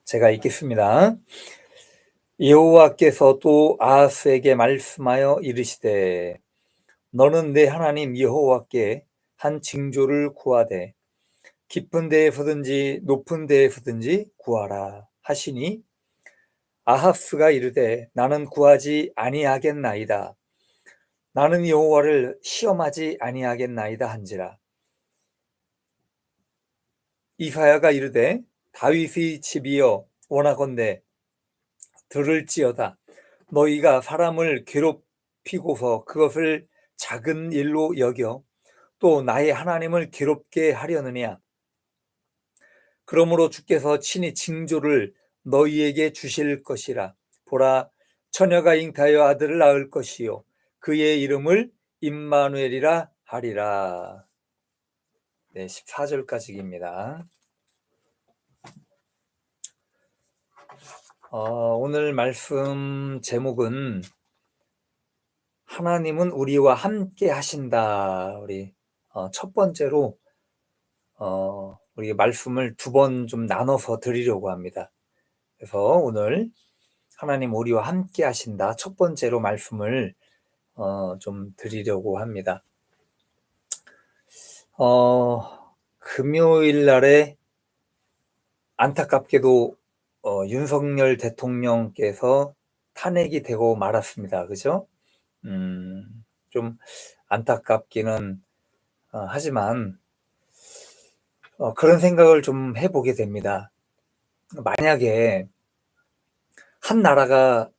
제가 읽겠습니다. 여호와께서 또 아하스에게 말씀하여 이르시되 너는 내 하나님 여호와께 한 징조를 구하되 깊은 데에서든지 높은 데에서든지 구하라 하시니 아하스가 이르되 나는 구하지 아니하겠나이다. 나는 여호와를 시험하지 아니하겠나이다 한지라. 이사야가 이르되 다윗의 집이여 원하건대 들을지어다. 너희가 사람을 괴롭히고서 그것을 작은 일로 여겨 또 나의 하나님을 괴롭게 하려느냐. 그러므로 주께서 친히 징조를 너희에게 주실 것이라. 보라, 처녀가 잉타하여 아들을 낳을 것이요 그의 이름을 임마누엘이라 하리라. 네, 14절까지입니다. 오늘 말씀 제목은 하나님은 우리와 함께 하신다. 우리 첫 번째로 우리 말씀을 두 번 좀 나눠서 드리려고 합니다. 그래서 오늘 하나님 우리와 함께 하신다. 첫 번째로 말씀을 좀 드리려고 합니다. 금요일 날에 안타깝게도 윤석열 대통령께서 탄핵이 되고 말았습니다. 그죠? 좀 안타깝기는 하지만 그런 생각을 좀 해보게 됩니다. 만약에 한 나라가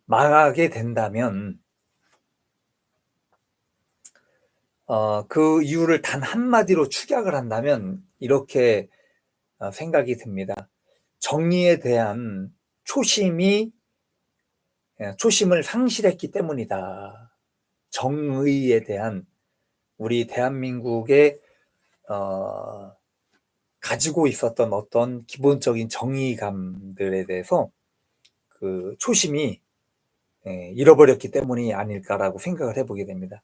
망하게 된다면 그 이유를 단 한마디로 축약을 한다면 이렇게 생각이 듭니다. 정의에 대한 초심을 상실했기 때문이다. 정의에 대한 우리 대한민국의 가지고 있었던 어떤 기본적인 정의감들에 대해서 그 초심이 잃어버렸기 때문이 아닐까라고 생각을 해보게 됩니다.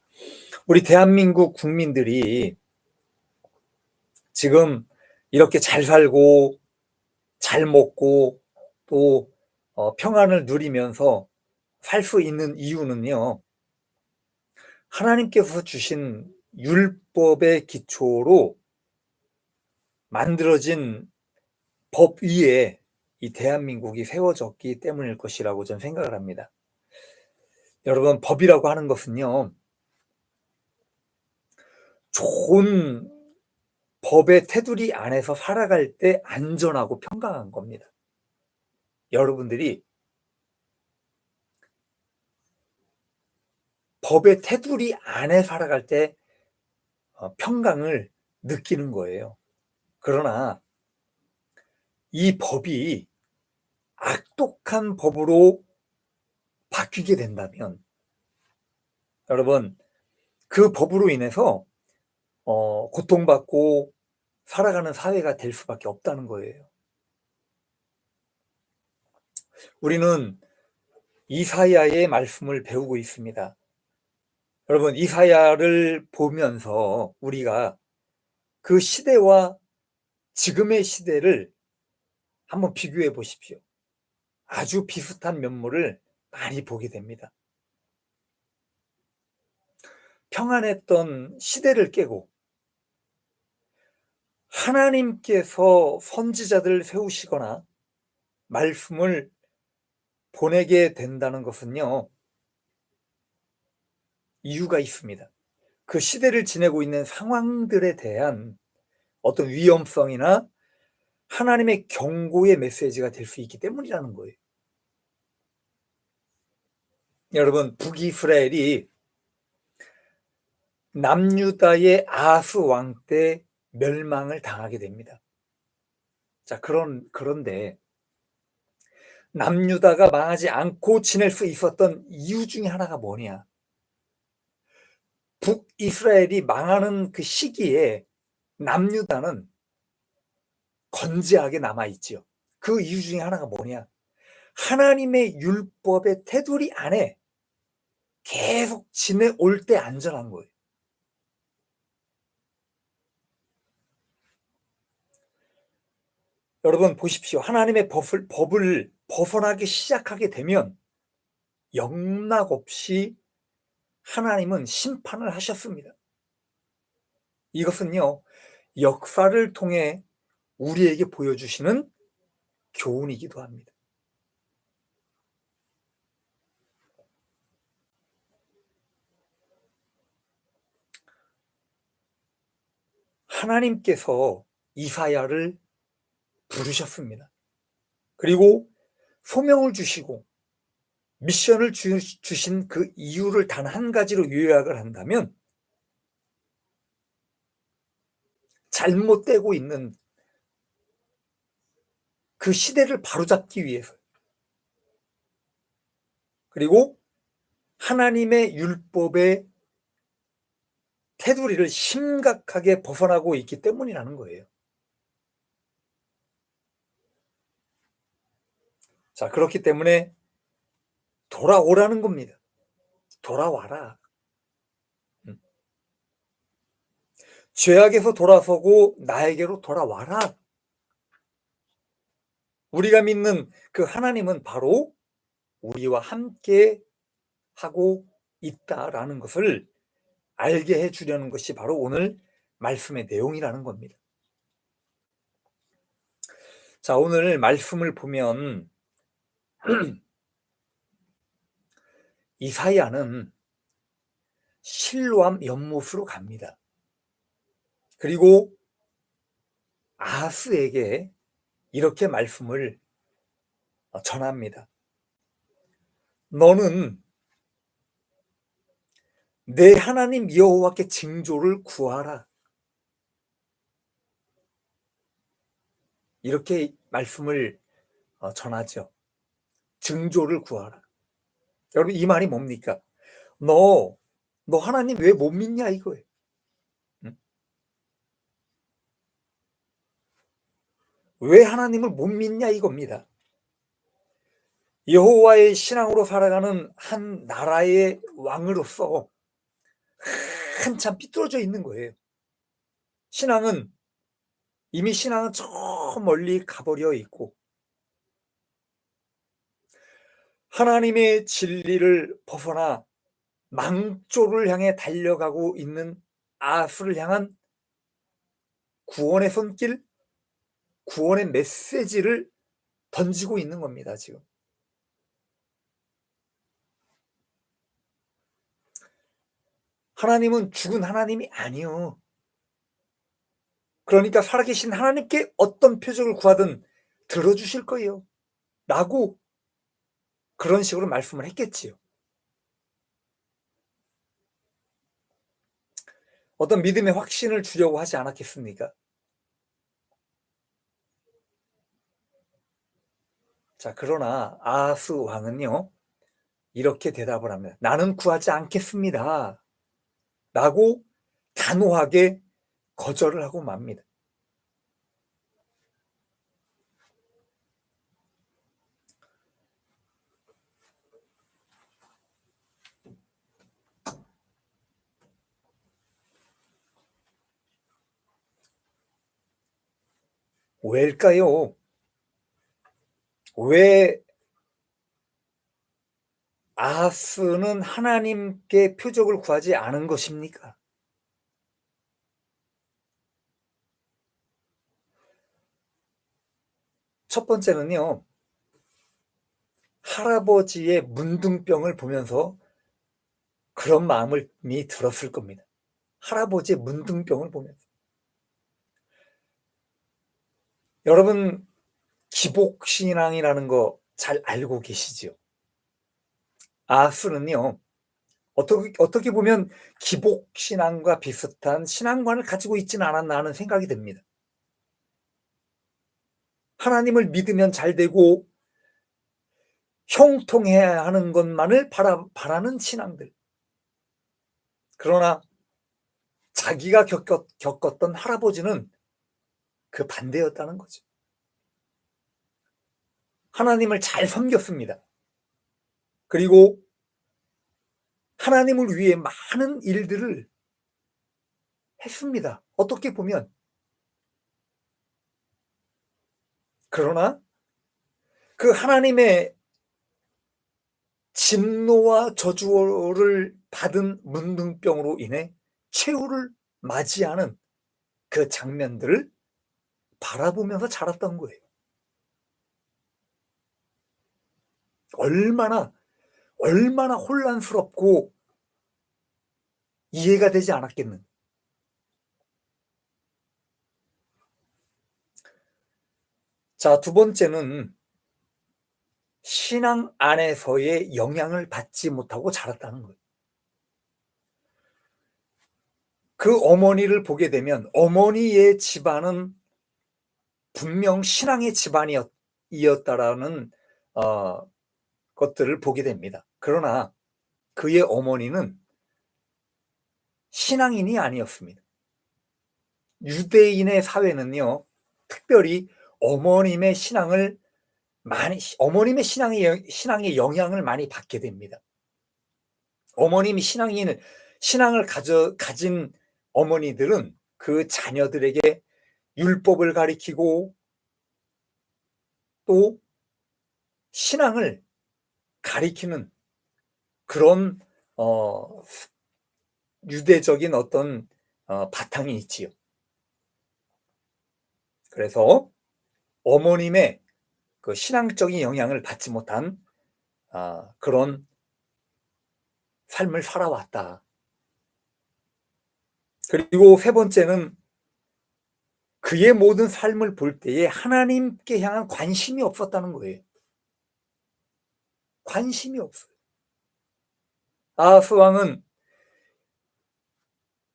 우리 대한민국 국민들이 지금 이렇게 잘 살고 잘 먹고 또 평안을 누리면서 살 수 있는 이유는요, 하나님께서 주신 율법의 기초로 만들어진 법 위에 이 대한민국이 세워졌기 때문일 것이라고 저는 생각을 합니다. 여러분, 법이라고 하는 것은요, 좋은 법의 테두리 안에서 살아갈 때 안전하고 평강한 겁니다. 여러분들이 법의 테두리 안에 살아갈 때 평강을 느끼는 거예요. 그러나 이 법이 악독한 법으로 바뀌게 된다면 여러분, 그 법으로 인해서 고통받고 살아가는 사회가 될 수밖에 없다는 거예요. 우리는 이사야의 말씀을 배우고 있습니다. 여러분, 이사야를 보면서 우리가 그 시대와 지금의 시대를 한번 비교해 보십시오. 아주 비슷한 면모를 많이 보게 됩니다. 평안했던 시대를 깨고 하나님께서 선지자들을 세우시거나 말씀을 보내게 된다는 것은요, 이유가 있습니다. 그 시대를 지내고 있는 상황들에 대한 어떤 위험성이나 하나님의 경고의 메시지가 될 수 있기 때문이라는 거예요. 여러분, 북이스라엘이 남유다의 아하스 왕 때 멸망을 당하게 됩니다. 자, 그런데 남유다가 망하지 않고 지낼 수 있었던 이유 중에 하나가 뭐냐? 북이스라엘이 망하는 그 시기에 남유다는 건재하게 남아있지요. 그 이유 중에 하나가 뭐냐? 하나님의 율법의 테두리 안에 계속 지내올 때 안전한 거예요. 여러분 보십시오. 하나님의 법을 벗어나기 시작하게 되면 영락없이 하나님은 심판을 하셨습니다. 이것은요, 역사를 통해 우리에게 보여주시는 교훈이기도 합니다. 하나님께서 이사야를 부르셨습니다. 그리고 소명을 주시고 미션을 주신 그 이유를 단 한 가지로 요약을 한다면 잘못되고 있는 그 시대를 바로잡기 위해서, 그리고 하나님의 율법의 테두리를 심각하게 벗어나고 있기 때문이라는 거예요. 자, 그렇기 때문에 돌아오라는 겁니다. 돌아와라. 죄악에서 돌아서고 나에게로 돌아와라. 우리가 믿는 그 하나님은 바로 우리와 함께 하고 있다라는 것을 알게 해주려는 것이 바로 오늘 말씀의 내용이라는 겁니다. 자, 오늘 말씀을 보면 이사야는 실로암 연못으로 갑니다. 그리고 아하스에게 이렇게 말씀을 전합니다. 너는 내 하나님 여호와께 징조를 구하라. 이렇게 말씀을 전하죠. 징조를 구하라. 여러분, 이 말이 뭡니까? 너 하나님 왜 못 믿냐 이거예요. 응? 왜 하나님을 못 믿냐 이겁니다. 여호와의 신앙으로 살아가는 한 나라의 왕으로서 한참 삐뚤어져 있는 거예요. 이미 신앙은 저 멀리 가버려 있고 하나님의 진리를 벗어나 망조를 향해 달려가고 있는 아수를 향한 구원의 손길, 구원의 메시지를 던지고 있는 겁니다, 지금. 하나님은 죽은 하나님이 아니요. 그러니까 살아계신 하나님께 어떤 표적을 구하든 들어주실 거예요. 라고 그런 식으로 말씀을 했겠지요. 어떤 믿음의 확신을 주려고 하지 않았겠습니까? 자, 그러나 아하스 왕은요, 이렇게 대답을 합니다. 나는 구하지 않겠습니다. 라고 단호하게 거절을 하고 맙니다. 왜일까요? 왜 아하스는 하나님께 표적을 구하지 않은 것입니까? 첫 번째는요, 할아버지의 문둥병을 보면서 그런 마음이 들었을 겁니다. 할아버지의 문둥병을 보면서. 여러분, 기복신앙이라는 거 잘 알고 계시지요? 아하스는요, 어떻게 보면 기복신앙과 비슷한 신앙관을 가지고 있지는 않았나 하는 생각이 듭니다. 하나님을 믿으면 잘 되고 형통해야 하는 것만을 바라는 신앙들. 그러나 자기가 겪었던 할아버지는 그 반대였다는 거죠. 하나님을 잘 섬겼습니다. 그리고 하나님을 위해 많은 일들을 했습니다. 어떻게 보면 그러나 그 하나님의 진노와 저주를 받은 문둥병으로 인해 최후를 맞이하는 그 장면들을 바라보면서 자랐던 거예요. 얼마나 혼란스럽고 이해가 되지 않았겠는. 자, 두 번째는 신앙 안에서의 영향을 받지 못하고 자랐다는 거예요. 그 어머니를 보게 되면 어머니의 집안은 분명 신앙의 집안이었다라는 것들을 보게 됩니다. 그러나 그의 어머니는 신앙인이 아니었습니다. 유대인의 사회는요, 특별히 어머님의 신앙의 영향을 많이 받게 됩니다. 어머님이 신앙을 가진 어머니들은 그 자녀들에게 율법을 가리키고 또 신앙을 가리키는 그런 유대적인 어떤 바탕이 있지요. 그래서 어머님의 그 신앙적인 영향을 받지 못한 그런 삶을 살아왔다. 그리고 세 번째는 그의 모든 삶을 볼 때에 하나님께 향한 관심이 없었다는 거예요. 관심이 없어요. 아하스 왕은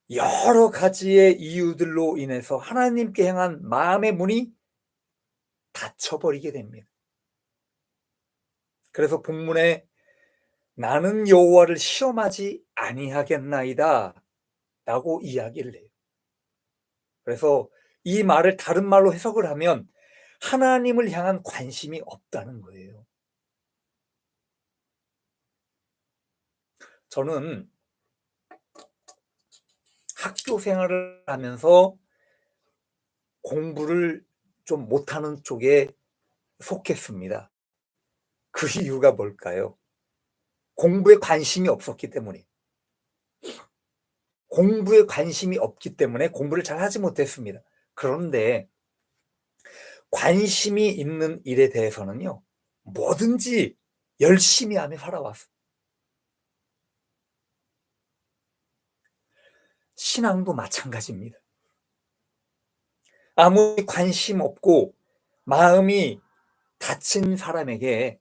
여러 가지의 이유들로 인해서 하나님께 향한 마음의 문이 닫혀버리게 됩니다. 그래서 본문에 나는 여호와를 시험하지 아니하겠나이다 라고 이야기를 해요. 그래서 이 말을 다른 말로 해석을 하면 하나님을 향한 관심이 없다는 거예요. 저는 학교 생활을 하면서 공부를 좀 못하는 쪽에 속했습니다. 그 이유가 뭘까요? 공부에 관심이 없었기 때문에. 공부에 관심이 없기 때문에 공부를 잘 하지 못했습니다. 그런데 관심이 있는 일에 대해서는요, 뭐든지 열심히 하며 살아왔어요. 신앙도 마찬가지입니다. 아무리 관심 없고 마음이 닫힌 사람에게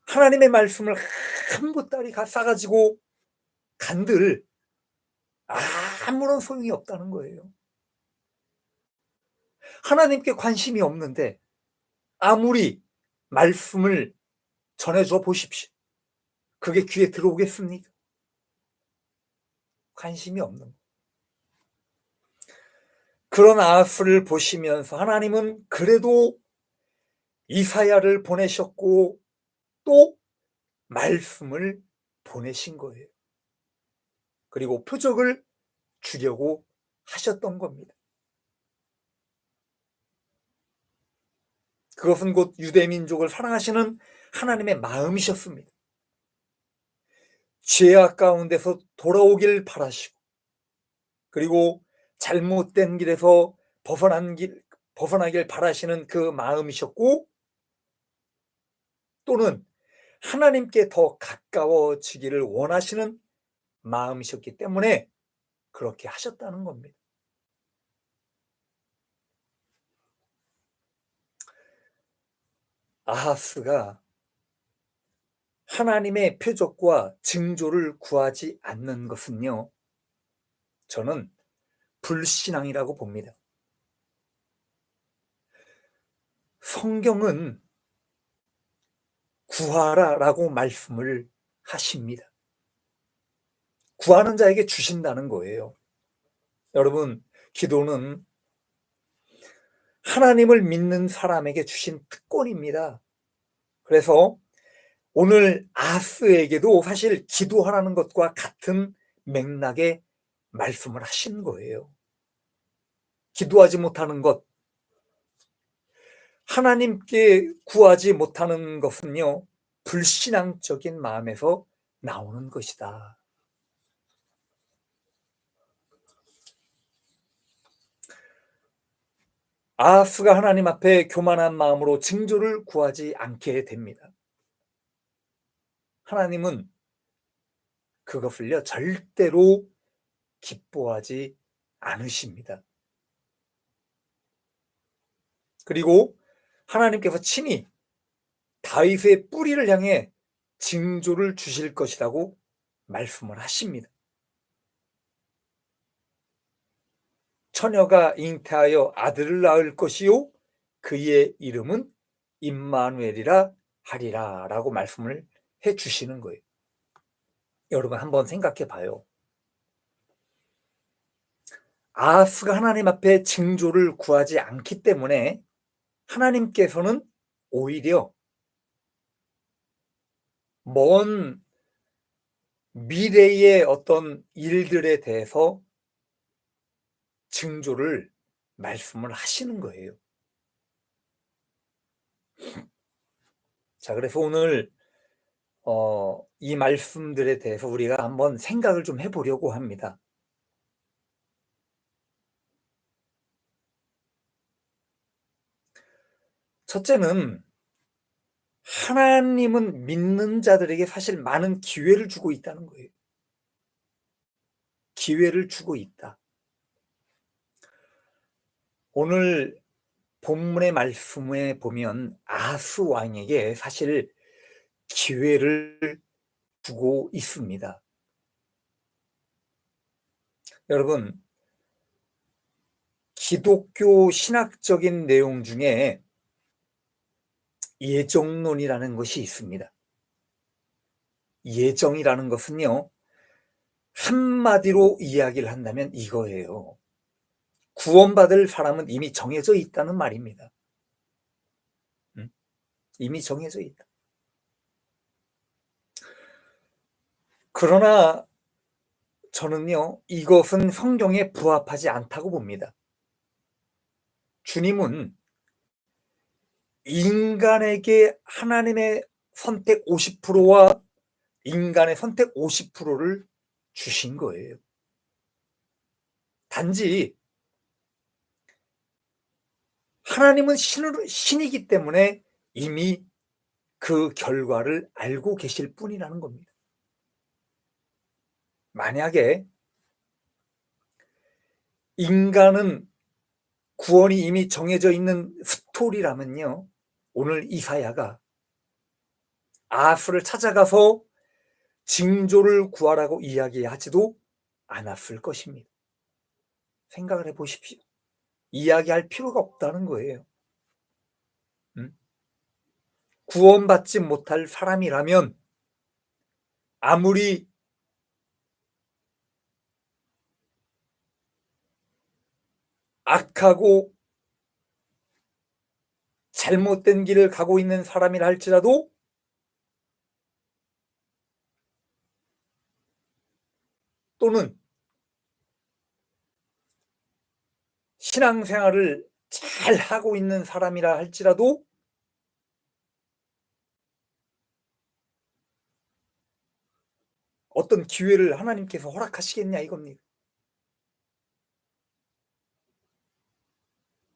하나님의 말씀을 한 보따리 싸가지고 간들 아무런 소용이 없다는 거예요. 하나님께 관심이 없는데 아무리 말씀을 전해줘 보십시오. 그게 귀에 들어오겠습니까? 관심이 없는 거예요. 그런 아하스를 보시면서 하나님은 그래도 이사야를 보내셨고 또 말씀을 보내신 거예요. 그리고 표적을 주려고 하셨던 겁니다. 그것은 곧 유대민족을 사랑하시는 하나님의 마음이셨습니다. 죄악 가운데서 돌아오길 바라시고 그리고 잘못된 길에서 벗어나길 바라시는 그 마음이셨고 또는 하나님께 더 가까워지기를 원하시는 마음이셨기 때문에 그렇게 하셨다는 겁니다. 아하스가 하나님의 표적과 징조를 구하지 않는 것은요, 저는 불신앙이라고 봅니다. 성경은 구하라라고 말씀을 하십니다. 구하는 자에게 주신다는 거예요. 여러분, 기도는 하나님을 믿는 사람에게 주신 특권입니다. 그래서 오늘 아하스에게도 사실 기도하라는 것과 같은 맥락의 말씀을 하신 거예요. 기도하지 못하는 것, 하나님께 구하지 못하는 것은요, 불신앙적인 마음에서 나오는 것이다. 아하스가 하나님 앞에 교만한 마음으로 징조를 구하지 않게 됩니다. 하나님은 그것을요, 절대로 기뻐하지 않으십니다. 그리고 하나님께서 친히 다윗의 뿌리를 향해 징조를 주실 것이라고 말씀을 하십니다. 처녀가 잉태하여 아들을 낳을 것이요 그의 이름은 임마누엘이라 하리라 라고 말씀을 해 주시는 거예요. 여러분 한번 생각해 봐요. 아하스가 하나님 앞에 징조를 구하지 않기 때문에 하나님께서는 오히려 먼 미래의 어떤 일들에 대해서 징조를 말씀을 하시는 거예요. 자, 그래서 오늘 이 말씀들에 대해서 우리가 한번 생각을 좀 해보려고 합니다. 첫째는 하나님은 믿는 자들에게 사실 많은 기회를 주고 있다는 거예요. 기회를 주고 있다. 오늘 본문의 말씀에 보면 아하스 왕에게 사실 기회를 주고 있습니다. 여러분, 기독교 신학적인 내용 중에 예정론이라는 것이 있습니다. 예정이라는 것은요, 한마디로 이야기를 한다면 이거예요. 구원받을 사람은 이미 정해져 있다는 말입니다. 이미 정해져 있다. 그러나 저는요, 이것은 성경에 부합하지 않다고 봅니다. 주님은 인간에게 하나님의 선택 50%와 인간의 선택 50%를 주신 거예요. 단지 하나님은 신이기 때문에 이미 그 결과를 알고 계실 뿐이라는 겁니다. 만약에 인간은 구원이 이미 정해져 있는 스토리라면요, 오늘 이사야가 아하스를 찾아가서 징조를 구하라고 이야기하지도 않았을 것입니다. 생각을 해보십시오. 이야기할 필요가 없다는 거예요. 구원받지 못할 사람이라면 아무리 악하고 잘못된 길을 가고 있는 사람이라 할지라도 또는 신앙생활을 잘 하고 있는 사람이라 할지라도 어떤 기회를 하나님께서 허락하시겠냐 이겁니다.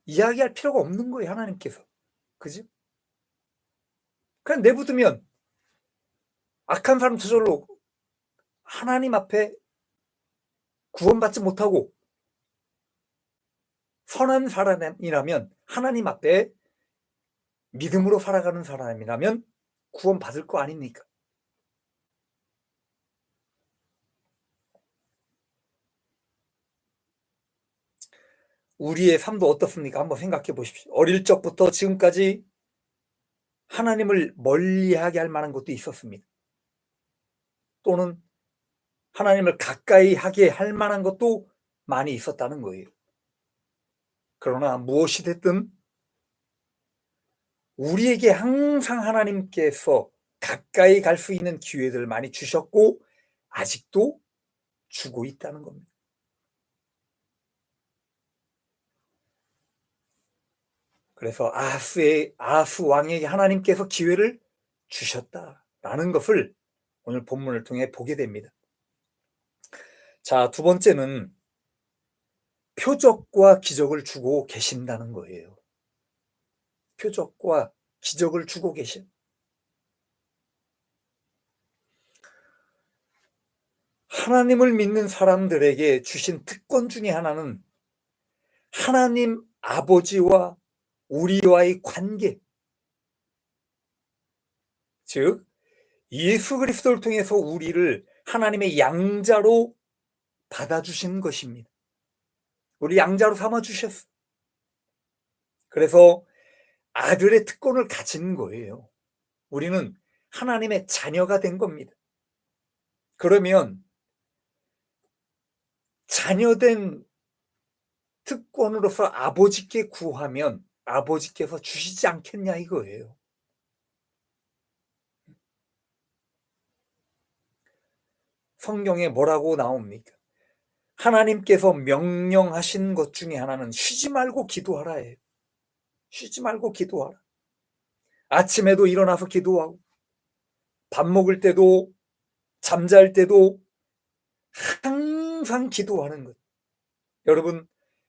이야기할 필요가 없는 거예요, 하나님께서. 그죠? 그냥 내버두면 악한 사람 저절로 하나님 앞에 구원받지 못하고 선한 사람이라면 하나님 앞에 믿음으로 살아가는 사람이라면 구원받을 거 아닙니까? 우리의 삶도 어떻습니까? 한번 생각해 보십시오. 어릴 적부터 지금까지 하나님을 멀리하게 할 만한 것도 있었습니다. 또는 하나님을 가까이 하게 할 만한 것도 많이 있었다는 거예요. 그러나 무엇이 됐든 우리에게 항상 하나님께서 가까이 갈 수 있는 기회들을 많이 주셨고 아직도 주고 있다는 겁니다. 그래서 아하스 왕에게 하나님께서 기회를 주셨다라는 것을 오늘 본문을 통해 보게 됩니다. 자, 두 번째는 표적과 기적을 주고 계신다는 거예요. 표적과 기적을 주고 계신. 하나님을 믿는 사람들에게 주신 특권 중에 하나는 하나님 아버지와 우리와의 관계, 즉 예수 그리스도를 통해서 우리를 하나님의 양자로 받아주신 것입니다. 우리 양자로 삼아주셨어. 그래서 아들의 특권을 가진 거예요. 우리는 하나님의 자녀가 된 겁니다. 그러면 자녀된 특권으로서 아버지께 구하면 아버지께서 주시지 않겠냐 이거예요. 성경에 뭐라고 나옵니까? 하나님께서 명령하신 것 중에 하나는 쉬지 말고 기도하라예요. 쉬지 말고 기도하라. 아침에도 일어나서 기도하고 밥 먹을 때도 잠잘 때도 항상 기도하는 것. 여러분,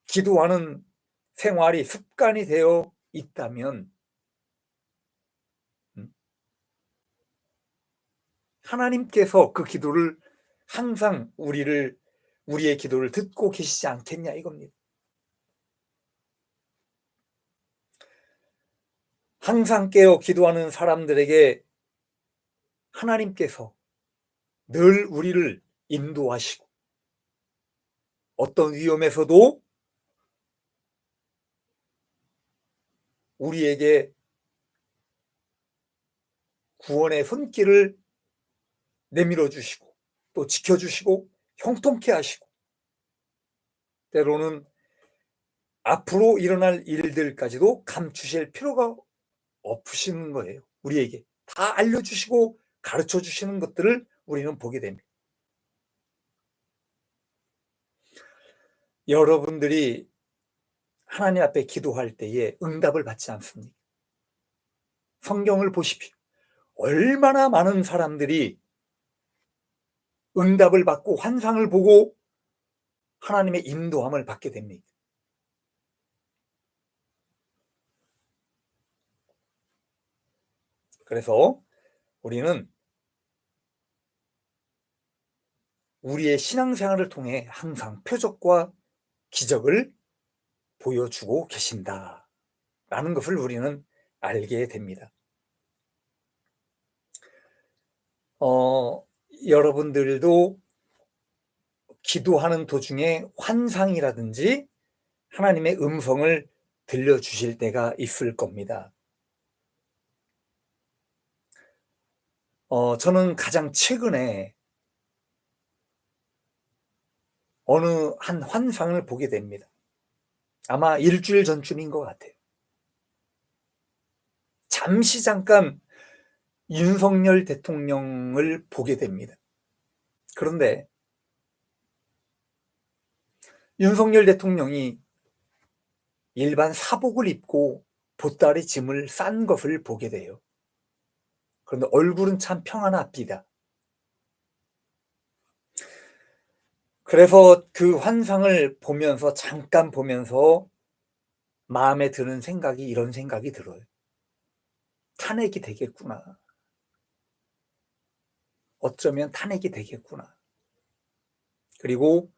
기도하는 생활이 습관이 되어 있다면 하나님께서 그 기도를 항상 우리의 기도를 듣고 계시지 않겠냐 이겁니다. 항상 깨어 기도하는 사람들에게 하나님께서 늘 우리를 인도하시고 어떤 위험에서도 우리에게 구원의 손길을 내밀어 주시고 또 지켜주시고 형통케 하시고 때로는 앞으로 일어날 일들까지도 감추실 필요가 없으시는 거예요. 우리에게 다 알려주시고 가르쳐 주시는 것들을 우리는 보게 됩니다. 여러분들이 하나님 앞에 기도할 때에 응답을 받지 않습니까? 성경을 보십시오. 얼마나 많은 사람들이 응답을 받고 환상을 보고 하나님의 인도함을 받게 됩니다. 그래서 우리는 우리의 신앙생활을 통해 항상 표적과 기적을 보여주고 계신다라는 것을 우리는 알게 됩니다. 여러분들도 기도하는 도중에 환상이라든지 하나님의 음성을 들려주실 때가 있을 겁니다. 저는 가장 최근에 어느 한 환상을 보게 됩니다. 아마 일주일 전쯤인 것 같아요. 잠깐 윤석열 대통령을 보게 됩니다. 그런데 윤석열 대통령이 일반 사복을 입고 보따리 짐을 싼 것을 보게 돼요. 그런데 얼굴은 참 평안합니다. 그래서 그 환상을 보면서 잠깐 보면서 마음에 드는 생각이 이런 생각이 들어요. 탄핵이 되겠구나. 어쩌면 탄핵이 되겠구나. 그리고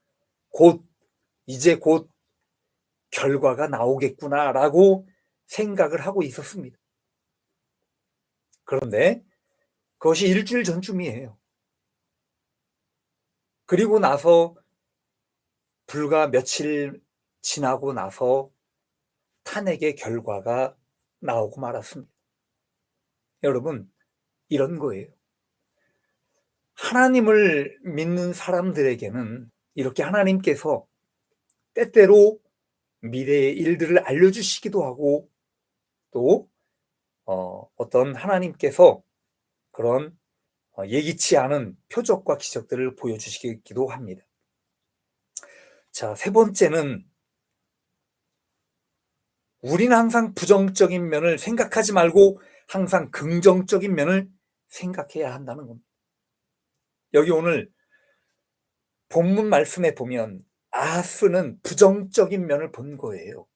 이제 곧 결과가 나오겠구나라고 생각을 하고 있었습니다. 그런데 그것이 일주일 전쯤이에요. 그리고 나서 불과 며칠 지나고 나서 탄핵의 결과가 나오고 말았습니다. 여러분, 이런 거예요. 하나님을 믿는 사람들에게는 이렇게 하나님께서 때때로 미래의 일들을 알려주시기도 하고 또 어떤 하나님께서 그런 예기치 않은 표적과 기적들을 보여주시기도 합니다. 자, 세 번째는 우리는 항상 부정적인 면을 생각하지 말고 항상 긍정적인 면을 생각해야 한다는 겁니다. 여기 오늘 본문 말씀에 보면 아하스는 부정적인 면을 본 거예요.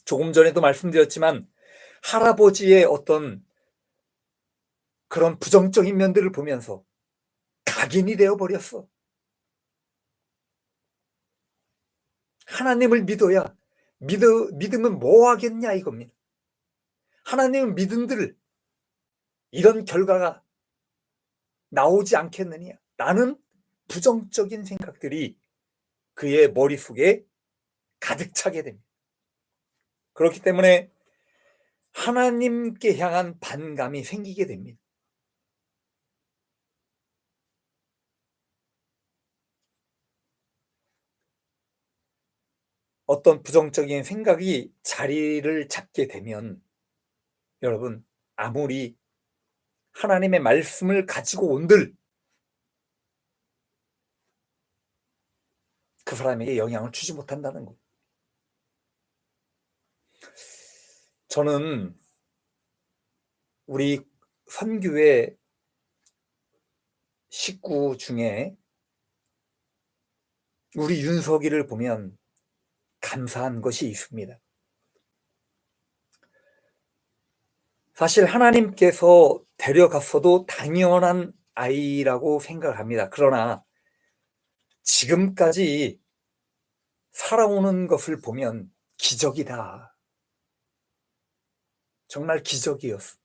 조금 전에도 말씀드렸지만 할아버지의 어떤 그런 부정적인 면들을 보면서 각인이 되어버렸어. 하나님을 믿어야 믿으면 뭐 하겠냐 이겁니다. 하나님을 믿은들 이런 결과가 나오지 않겠느냐. 라는 부정적인 생각들이 그의 머릿속에 가득 차게 됩니다. 그렇기 때문에 하나님께 향한 반감이 생기게 됩니다. 어떤 부정적인 생각이 자리를 잡게 되면 여러분 아무리 하나님의 말씀을 가지고 온들 그 사람에게 영향을 주지 못한다는 거예요. 저는 우리 선교회 식구 중에 우리 윤석이를 보면 감사한 것이 있습니다. 사실 하나님께서 데려갔어도 당연한 아이라고 생각을 합니다. 그러나 지금까지 살아오는 것을 보면 기적이다. 정말 기적이었어.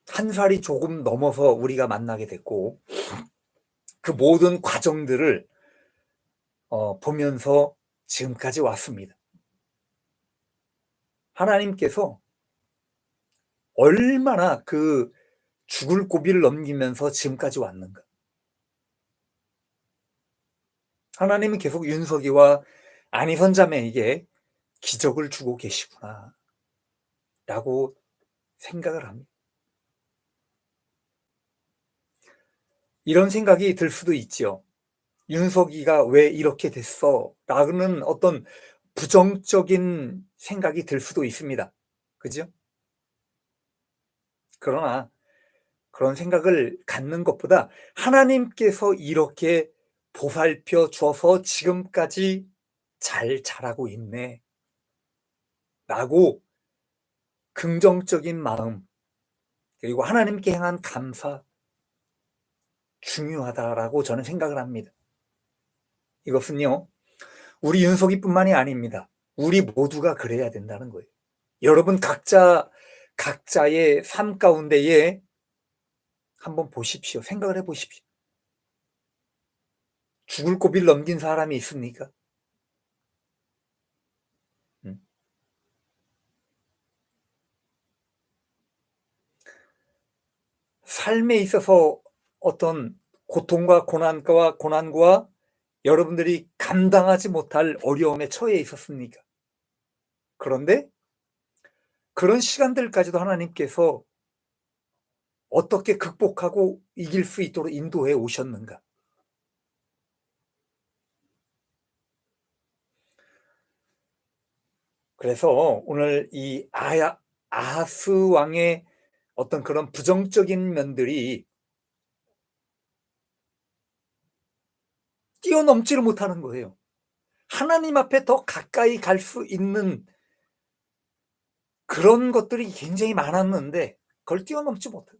한 살이 조금 넘어서 우리가 만나게 됐고 그 모든 과정들을 보면서 지금까지 왔습니다. 하나님께서 얼마나 그 죽을 고비를 넘기면서 지금까지 왔는가. 하나님은 계속 윤석이와 안희선 자매에게 기적을 주고 계시구나 라고 생각을 합니다. 이런 생각이 들 수도 있죠. 윤석이가 왜 이렇게 됐어? 라는 어떤 부정적인 생각이 들 수도 있습니다. 그죠? 그러나 그런 생각을 갖는 것보다 하나님께서 이렇게 보살펴 줘서 지금까지 잘 자라고 있네 라고 긍정적인 마음 그리고 하나님께 향한 감사 중요하다라고 저는 생각을 합니다. 이것은요 우리 윤석이뿐만이 아닙니다. 우리 모두가 그래야 된다는 거예요. 여러분 각자의 삶 가운데에 한번 보십시오. 생각을 해보십시오. 죽을 고비를 넘긴 사람이 있습니까? 삶에 있어서 어떤 고통과 고난과 여러분들이 감당하지 못할 어려움에 처해 있었습니까? 그런데 그런 시간들까지도 하나님께서 어떻게 극복하고 이길 수 있도록 인도해 오셨는가? 그래서 오늘 이 아하스 왕의 어떤 그런 부정적인 면들이 뛰어넘지를 못하는 거예요. 하나님 앞에 더 가까이 갈 수 있는 그런 것들이 굉장히 많았는데 그걸 뛰어넘지 못해요.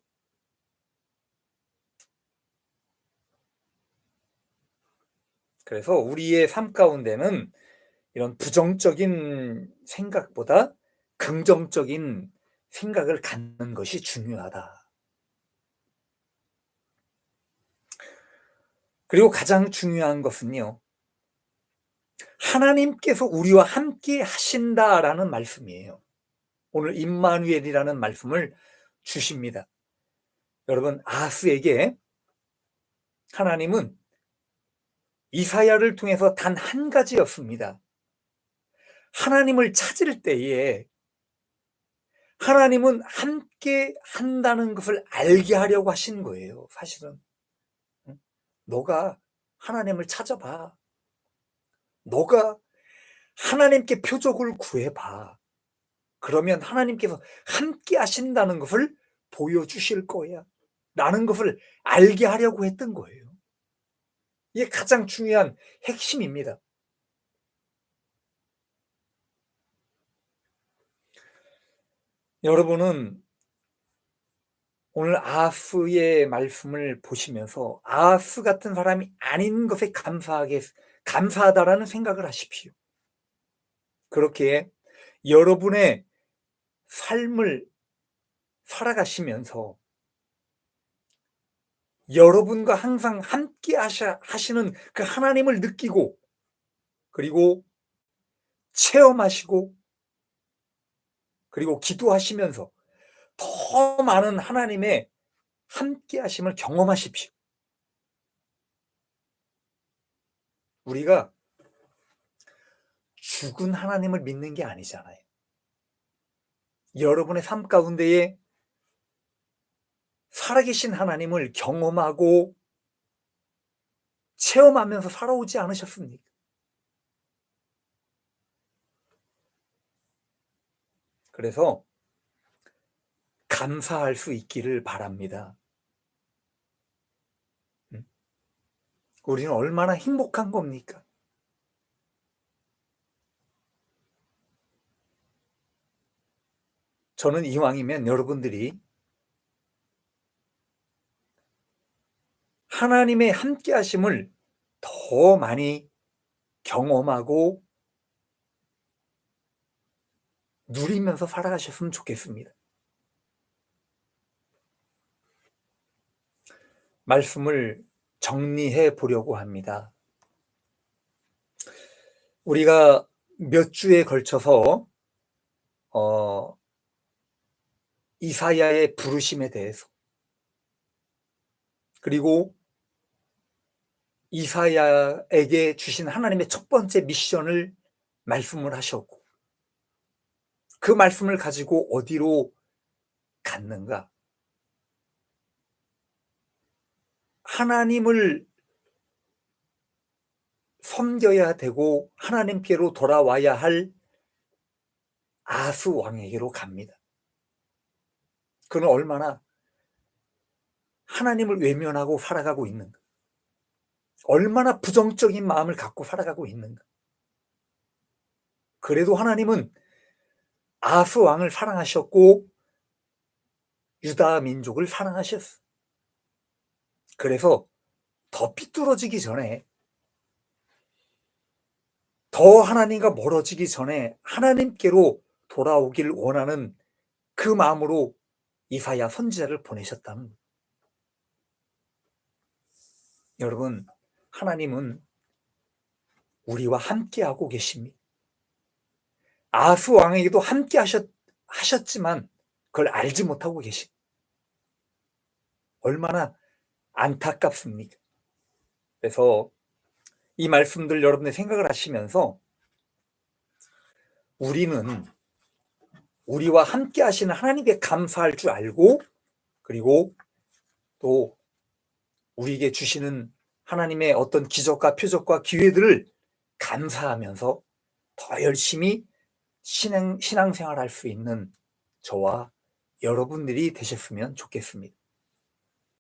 그래서 우리의 삶 가운데는 이런 부정적인 생각보다 긍정적인 생각을 갖는 것이 중요하다. 그리고 가장 중요한 것은요. 하나님께서 우리와 함께 하신다라는 말씀이에요. 오늘 임마누엘이라는 말씀을 주십니다. 여러분 아하스에게 하나님은 이사야를 통해서 단 한 가지였습니다. 하나님을 찾을 때에 하나님은 함께 한다는 것을 알게 하려고 하신 거예요. 사실은 너가 하나님을 찾아봐. 너가 하나님께 표적을 구해봐. 그러면 하나님께서 함께 하신다는 것을 보여주실 거야. 라는 것을 알게 하려고 했던 거예요. 이게 가장 중요한 핵심입니다. 여러분은 오늘 아하스의 말씀을 보시면서 아하스 같은 사람이 아닌 것에 감사하다라는 생각을 하십시오. 그렇게 여러분의 삶을 살아가시면서 여러분과 항상 함께 하시는 그 하나님을 느끼고 그리고 체험하시고 그리고 기도하시면서 더 많은 하나님의 함께 하심을 경험하십시오. 우리가 죽은 하나님을 믿는 게 아니잖아요. 여러분의 삶 가운데에 살아계신 하나님을 경험하고 체험하면서 살아오지 않으셨습니까? 그래서 감사할 수 있기를 바랍니다. 우리는 얼마나 행복한 겁니까? 저는 이왕이면 여러분들이 하나님의 함께 하심을 더 많이 경험하고 누리면서 살아가셨으면 좋겠습니다. 말씀을 정리해 보려고 합니다. 우리가 몇 주에 걸쳐서 이사야의 부르심에 대해서 그리고 이사야에게 주신 하나님의 첫 번째 미션을 말씀을 하셨고 그 말씀을 가지고 어디로 갔는가? 하나님을 섬겨야 되고 하나님께로 돌아와야 할 아하스 왕에게로 갑니다. 그는 얼마나 하나님을 외면하고 살아가고 있는가? 얼마나 부정적인 마음을 갖고 살아가고 있는가? 그래도 하나님은 아하스 왕을 사랑하셨고 유다 민족을 사랑하셨어. 그래서 더 삐뚤어지기 전에 더 하나님과 멀어지기 전에 하나님께로 돌아오길 원하는 그 마음으로 이사야 선지자를 보내셨다는 거예요. 여러분, 하나님은 우리와 함께하고 계십니다. 아하스 왕에게도 함께 하셨지만 그걸 알지 못하고 계십니다. 얼마나 안타깝습니까? 그래서 이 말씀들 여러분의 생각을 하시면서 우리는 우리와 함께 하시는 하나님께 감사할 줄 알고 그리고 또 우리에게 주시는 하나님의 어떤 기적과 표적과 기회들을 감사하면서 더 열심히 신앙생활 할 수 있는 저와 여러분들이 되셨으면 좋겠습니다.